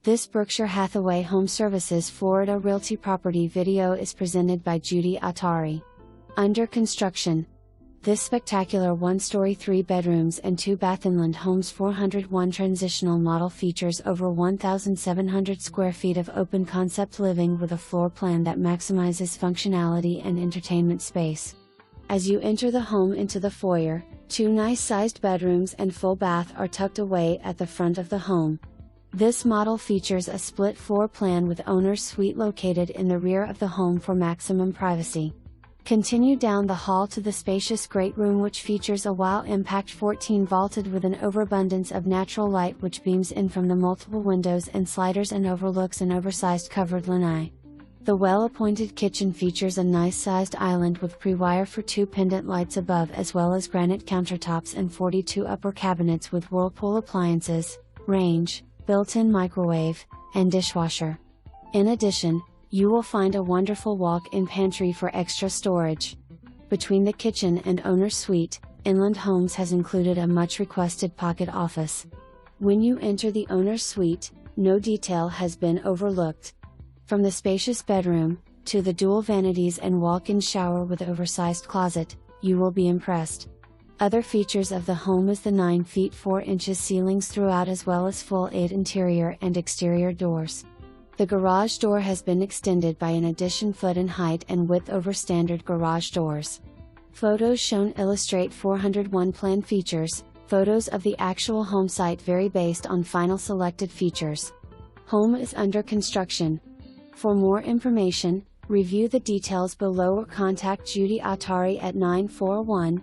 This Berkshire Hathaway HomeServices Florida Realty property video is presented by Judy Attari. Under construction. This spectacular one-story 3 bedrooms and 2 bath inland home's 401 transitional model features over 1,700 square feet of open concept living with a floor plan that maximizes functionality and entertainment space. As you enter the home into the foyer, 2 nice-sized bedrooms and full bath are tucked away at the front of the home. This model features a split floor plan with owner's suite located in the rear of the home for maximum privacy. Continue down the hall to the spacious great room, which features a wow impact 14 vaulted with an overabundance of natural light which beams in from the multiple windows and sliders and overlooks an oversized covered lanai. The well-appointed kitchen features a nice-sized island with prewire for 2 pendant lights above, as well as granite countertops and 42 upper cabinets with Whirlpool appliances, range, built-in microwave, and dishwasher. In addition, you will find a wonderful walk-in pantry for extra storage. Between the kitchen and owner's suite, Inland Homes has included a much-requested pocket office. When you enter the owner's suite, no detail has been overlooked. From the spacious bedroom, to the dual vanities and walk-in shower with oversized closet, you will be impressed. Other features of the home is the 9 feet 4 inches ceilings throughout, as well as full 8 interior and exterior doors. The garage door has been extended by an addition foot in height and width over standard garage doors. Photos shown illustrate 401 plan features. Photos of the actual home site vary based on final selected features. Home is under construction. For more information, review the details below or contact Judy Attari at 941-907-2000.